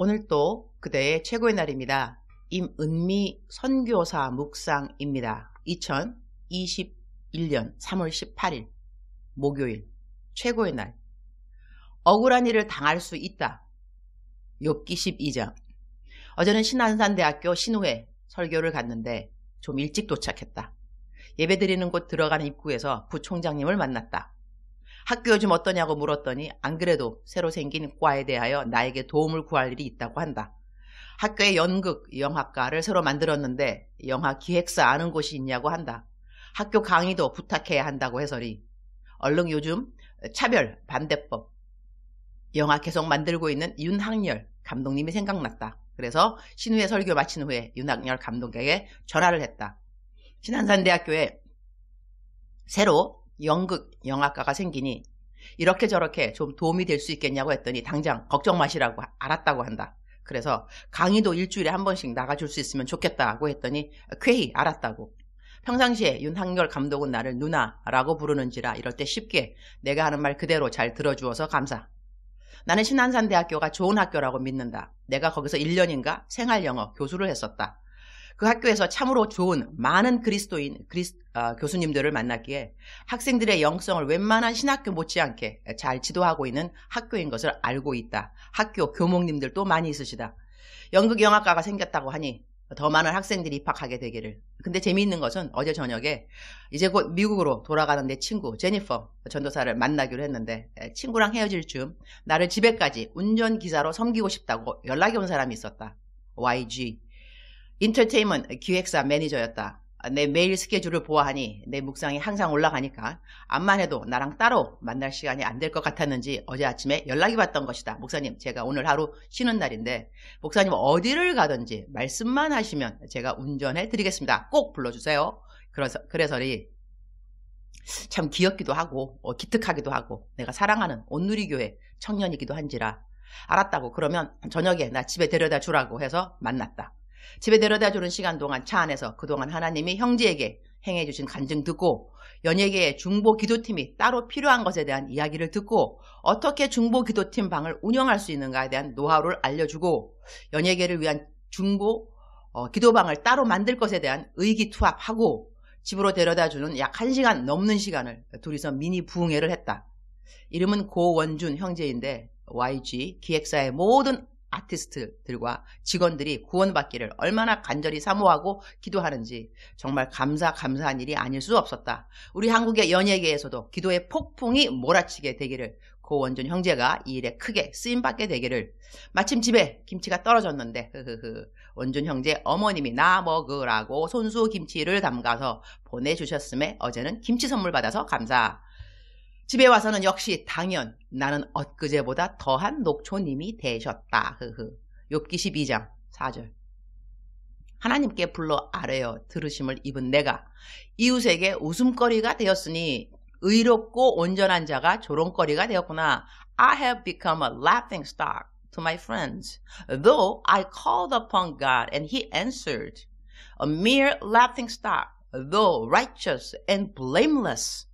오늘 또 그대의 최고의 날입니다. 임은미 선교사 묵상입니다. 2021년 3월 18일 목요일 최고의 날. 억울한 일을 당할 수 있다. 욥기 12장. 어제는 신안산대학교 신우회 설교를 갔는데 좀 일찍 도착했다. 예배드리는 곳 들어가는 입구에서 부총장님을 만났다. 학교 요즘 어떠냐고 물었더니 안 그래도 새로 생긴 과에 대하여 나에게 도움을 구할 일이 있다고 한다. 학교에 연극, 영화과를 새로 만들었는데 영화 기획사 아는 곳이 있냐고 한다. 학교 강의도 부탁해야 한다고 해서리. 얼른 요즘 차별, 반대법, 영화 계속 만들고 있는 윤학열 감독님이 생각났다. 그래서 신우회 설교 마친 후에 윤학열 감독에게 전화를 했다. 신안산대학교에 새로 연극, 영화과가 생기니 이렇게 저렇게 좀 도움이 될 수 있겠냐고 했더니 당장 걱정 마시라고 알았다고 한다. 그래서 강의도 일주일에 한 번씩 나가줄 수 있으면 좋겠다고 했더니 쾌히 알았다고. 평상시에 윤학열 감독은 나를 누나라고 부르는지라 이럴 때 쉽게 내가 하는 말 그대로 잘 들어주어서 감사. 나는 신안산대학교가 좋은 학교라고 믿는다. 내가 거기서 1년인가 생활영어 교수를 했었다. 그 학교에서 참으로 좋은 많은 그리스도인 교수님들을 만났기에 학생들의 영성을 웬만한 신학교 못지않게 잘 지도하고 있는 학교인 것을 알고 있다. 학교 교목님들도 많이 있으시다. 연극영화과가 생겼다고 하니 더 많은 학생들이 입학하게 되기를. 근데 재미있는 것은 어제 저녁에 이제 곧 미국으로 돌아가는 내 친구 제니퍼 전도사를 만나기로 했는데 친구랑 헤어질 즈음 나를 집에까지 운전기사로 섬기고 싶다고 연락이 온 사람이 있었다. YG 인터테인먼트 기획사 매니저였다. 내 매일 스케줄을 보아하니 내 묵상이 항상 올라가니까 암만 해도 나랑 따로 만날 시간이 안 될 것 같았는지 어제 아침에 연락이 왔던 것이다. 목사님, 제가 오늘 하루 쉬는 날인데 목사님 어디를 가든지 말씀만 하시면 제가 운전해 드리겠습니다. 꼭 불러주세요. 그래서리 참 귀엽기도 하고 기특하기도 하고 내가 사랑하는 온누리교회 청년이기도 한지라 알았다고. 그러면 저녁에 나 집에 데려다 주라고 해서 만났다. 집에 데려다 주는 시간 동안 차 안에서 그동안 하나님이 형제에게 행해 주신 간증 듣고 연예계의 중보 기도팀이 따로 필요한 것에 대한 이야기를 듣고 어떻게 중보 기도팀 방을 운영할 수 있는가에 대한 노하우를 알려주고 연예계를 위한 중보 기도방을 따로 만들 것에 대한 의기투합하고 집으로 데려다 주는 약 1시간 넘는 시간을 둘이서 미니 부흥회를 했다. 이름은 고원준 형제인데 YG 기획사의 모든 아티스트들과 직원들이 구원받기를 얼마나 간절히 사모하고 기도하는지 정말 감사한 일이 아닐 수 없었다. 우리 한국의 연예계에서도 기도의 폭풍이 몰아치게 되기를 고원준 형제가 이 일에 크게 쓰임받게 되기를. 마침 집에 김치가 떨어졌는데 원준 형제 어머님이 나 먹으라고 손수 김치를 담가서 보내주셨음에 어제는 김치 선물 받아서 감사. 집에 와서는 역시 당연 나는 엊그제보다 더한 녹초님이 되셨다. 욥기 12장 4절. 하나님께 불러 아뢰어 들으심을 입은 내가 이웃에게 웃음거리가 되었으니 의롭고 온전한 자가 조롱거리가 되었구나. I have become a laughing stock to my friends, though I called upon God and he answered. A mere laughing stock, though righteous and blameless.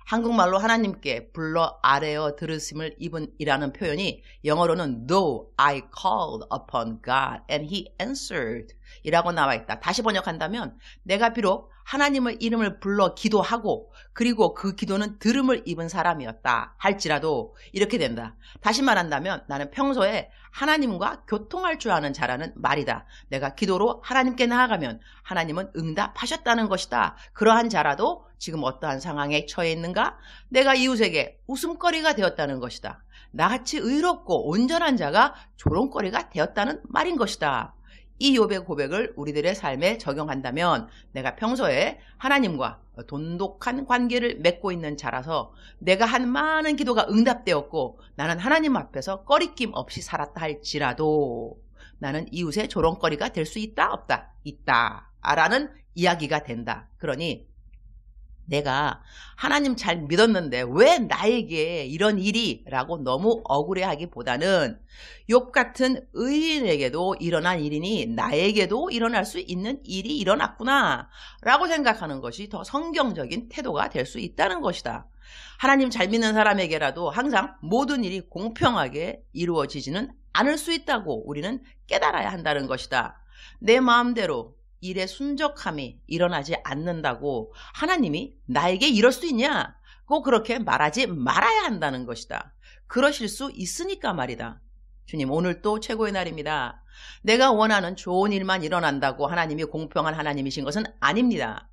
한국말로 하나님께 불러 아뢰어 들으심을 입은 이라는 표현이 영어로는 though I called upon God and he answered 이라고 나와 있다. 다시 번역한다면 내가 비록 하나님의 이름을 불러 기도하고 그리고 그 기도는 들음을 입은 사람이었다 할지라도 이렇게 된다. 다시 말한다면 나는 평소에 하나님과 교통할 줄 아는 자라는 말이다. 내가 기도로 하나님께 나아가면 하나님은 응답하셨다는 것이다. 그러한 자라도 지금 어떠한 상황에 처해 있는가? 내가 이웃에게 웃음거리가 되었다는 것이다. 나같이 의롭고 온전한 자가 조롱거리가 되었다는 말인 것이다. 이 욥의 고백을 우리들의 삶에 적용한다면 내가 평소에 하나님과 돈독한 관계를 맺고 있는 자라서 내가 한 많은 기도가 응답되었고 나는 하나님 앞에서 꺼리낌 없이 살았다 할지라도 나는 이웃의 조롱거리가 될 수 있다 없다? 있다 라는 이야기가 된다. 그러니 내가 하나님 잘 믿었는데 왜 나에게 이런 일이? 라고 너무 억울해하기보다는 욥 같은 의인에게도 일어난 일이니 나에게도 일어날 수 있는 일이 일어났구나 라고 생각하는 것이 더 성경적인 태도가 될 수 있다는 것이다. 하나님 잘 믿는 사람에게라도 항상 모든 일이 공평하게 이루어지지는 않을 수 있다고 우리는 깨달아야 한다는 것이다. 내 마음대로 일의 순적함이 일어나지 않는다고 하나님이 나에게 이럴 수 있냐? 꼭 그렇게 말하지 말아야 한다는 것이다. 그러실 수 있으니까 말이다. 주님, 오늘 또 최고의 날입니다. 내가 원하는 좋은 일만 일어난다고 하나님이 공평한 하나님이신 것은 아닙니다.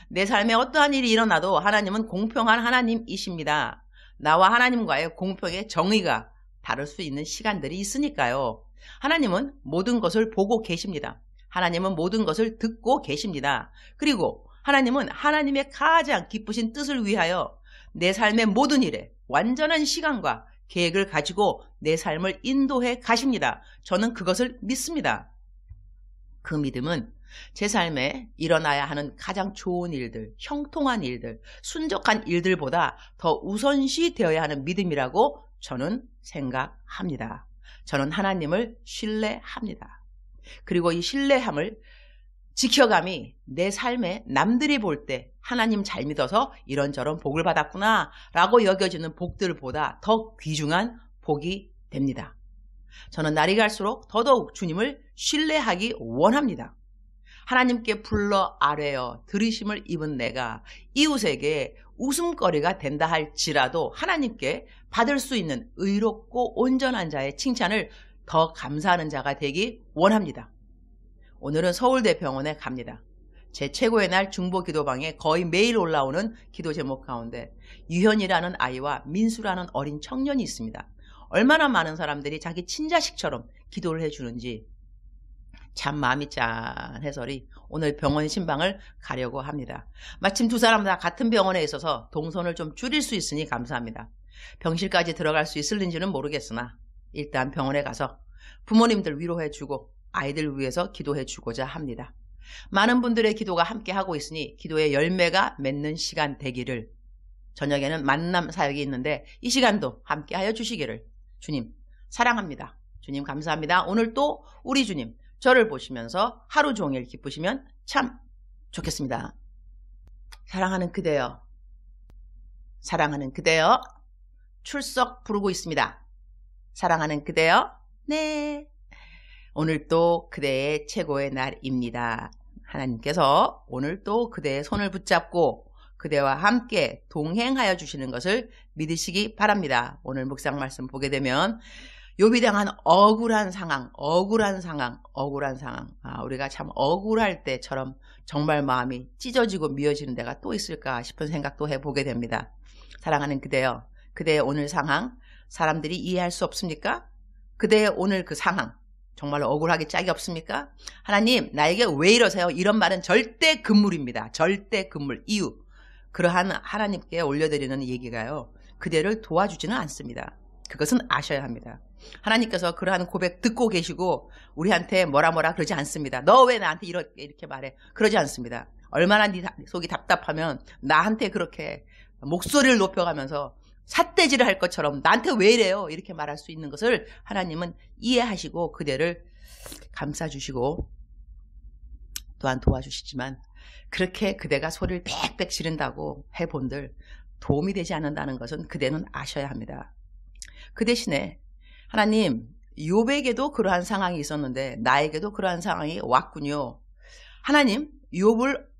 내 삶에 어떠한 일이 일어나도 하나님은 공평한 하나님이십니다. 나와 하나님과의 공평의 정의가 다를 수 있는 시간들이 있으니까요. 하나님은 모든 것을 보고 계십니다. 하나님은 모든 것을 듣고 계십니다. 그리고 하나님은 하나님의 가장 기쁘신 뜻을 위하여 내 삶의 모든 일에 완전한 시간과 계획을 가지고 내 삶을 인도해 가십니다. 저는 그것을 믿습니다. 그 믿음은 제 삶에 일어나야 하는 가장 좋은 일들, 형통한 일들, 순적한 일들보다 더 우선시 되어야 하는 믿음이라고 저는 생각합니다. 저는 하나님을 신뢰합니다. 그리고 이 신뢰함을 지켜감이 내 삶에 남들이 볼 때 하나님 잘 믿어서 이런저런 복을 받았구나 라고 여겨지는 복들보다 더 귀중한 복이 됩니다. 저는 날이 갈수록 더더욱 주님을 신뢰하기 원합니다. 하나님께 불러 아뢰어 들으심을 입은 내가 이웃에게 웃음거리가 된다 할지라도 하나님께 받을 수 있는 의롭고 온전한 자의 칭찬을 더 감사하는 자가 되기 원합니다. 오늘은 서울대병원에 갑니다. 제 최고의 날 중보기도방에 거의 매일 올라오는 기도 제목 가운데 유현이라는 아이와 민수라는 어린 청년이 있습니다. 얼마나 많은 사람들이 자기 친자식처럼 기도를 해주는지 참 마음이 짠해서리 오늘 병원 신방을 가려고 합니다. 마침 두 사람 다 같은 병원에 있어서 동선을 좀 줄일 수 있으니 감사합니다. 병실까지 들어갈 수 있을는지는 모르겠으나 일단 병원에 가서 부모님들 위로해주고 아이들 위해서 기도해주고자 합니다. 많은 분들의 기도가 함께하고 있으니 기도의 열매가 맺는 시간 되기를, 저녁에는 만남 사역이 있는데 이 시간도 함께하여 주시기를 주님 사랑합니다. 주님 감사합니다. 오늘 또 우리 주님 저를 보시면서 하루 종일 기쁘시면 참 좋겠습니다. 사랑하는 그대여, 사랑하는 그대여, 출석 부르고 있습니다. 사랑하는 그대여, 네. 오늘 또 그대의 최고의 날입니다. 하나님께서 오늘 또 그대의 손을 붙잡고 그대와 함께 동행하여 주시는 것을 믿으시기 바랍니다. 오늘 묵상 말씀 보게 되면 욥이 당한 억울한 상황. 우리가 참 억울할 때처럼 정말 마음이 찢어지고 미어지는 데가 또 있을까 싶은 생각도 해보게 됩니다. 사랑하는 그대여, 그대의 오늘 상황 사람들이 이해할 수 없습니까? 그대의 오늘 그 상황 정말로 억울하기 짝이 없습니까? 하나님 나에게 왜 이러세요? 이런 말은 절대 금물입니다. 절대 금물. 이유. 그러한 하나님께 올려드리는 얘기가요, 그대를 도와주지는 않습니다. 그것은 아셔야 합니다. 하나님께서 그러한 고백 듣고 계시고 우리한테 뭐라 그러지 않습니다. 너 왜 나한테 이렇게 말해? 그러지 않습니다. 얼마나 네 속이 답답하면 나한테 그렇게 목소리를 높여가면서 삿대질을 할 것처럼 나한테 왜 이래요? 이렇게 말할 수 있는 것을 하나님은 이해하시고 그대를 감싸주시고 또한 도와주시지만, 그렇게 그대가 소리를 빽빽 지른다고 해본들 도움이 되지 않는다는 것은 그대는 아셔야 합니다. 그 대신에 하나님, 욥에게도 그러한 상황이 있었는데 나에게도 그러한 상황이 왔군요. 하나님, 욥을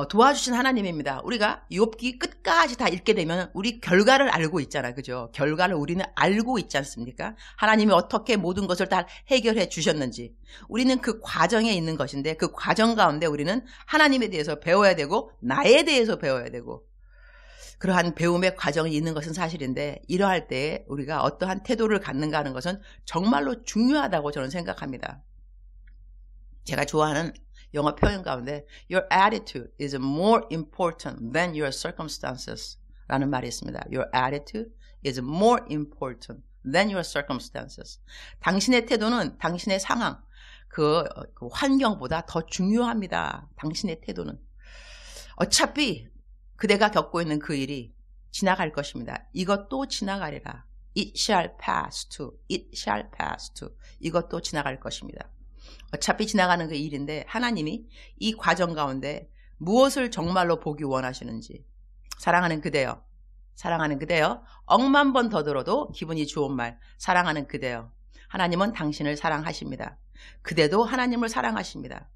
도와주신 하나님입니다. 우리가 욥기 끝까지 다 읽게 되면 우리 결과를 알고 있잖아요. 그죠? 결과를 우리는 알고 있지 않습니까? 하나님이 어떻게 모든 것을 다 해결해 주셨는지. 우리는 그 과정에 있는 것인데 그 과정 가운데 우리는 하나님에 대해서 배워야 되고 나에 대해서 배워야 되고 그러한 배움의 과정이 있는 것은 사실인데, 이러할 때 우리가 어떠한 태도를 갖는가 하는 것은 정말로 중요하다고 저는 생각합니다. 제가 좋아하는 영어 표현 가운데 Your attitude is more important than your circumstances 라는 말이 있습니다. Your attitude is more important than your circumstances. 당신의 태도는 당신의 상황, 그 환경보다 더 중요합니다. 당신의 태도는. 어차피 그대가 겪고 있는 그 일이 지나갈 것입니다. 이것도 지나가리라. It shall pass too. It shall pass too. 이것도 지나갈 것입니다. 어차피 지나가는 그 일인데 하나님이 이 과정 가운데 무엇을 정말로 보기 원하시는지. 사랑하는 그대여, 사랑하는 그대여. 억만 번 더 들어도 기분이 좋은 말. 사랑하는 그대여. 하나님은 당신을 사랑하십니다. 그대도 하나님을 사랑하십니다.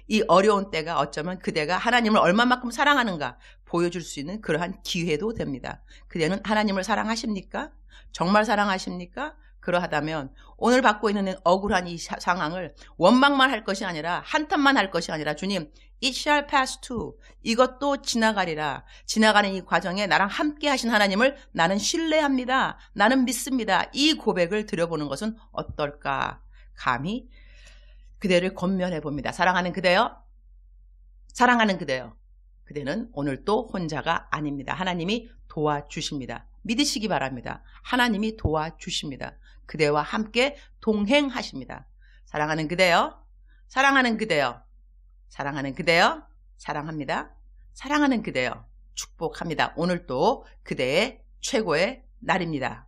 이 어려운 때가 어쩌면 그대가 하나님을 얼마만큼 사랑하는가 보여줄 수 있는 그러한 기회도 됩니다. 그대는 하나님을 사랑하십니까? 정말 사랑하십니까? 그러하다면 오늘 받고 있는 억울한 이 상황을 원망만 할 것이 아니라 한탄만 할 것이 아니라 주님, it shall pass too. 이것도 지나가리라. 지나가는 이 과정에 나랑 함께 하신 하나님을 나는 신뢰합니다. 나는 믿습니다. 이 고백을 드려보는 것은 어떨까? 감히 그대를 권면해 봅니다. 사랑하는 그대여. 사랑하는 그대여. 그대는 오늘 또 혼자가 아닙니다. 하나님이 도와주십니다. 믿으시기 바랍니다. 하나님이 도와주십니다. 그대와 함께 동행하십니다. 사랑하는 그대여. 사랑하는 그대여. 사랑하는 그대여. 사랑합니다. 사랑하는 그대여. 축복합니다. 오늘 또 그대의 최고의 날입니다.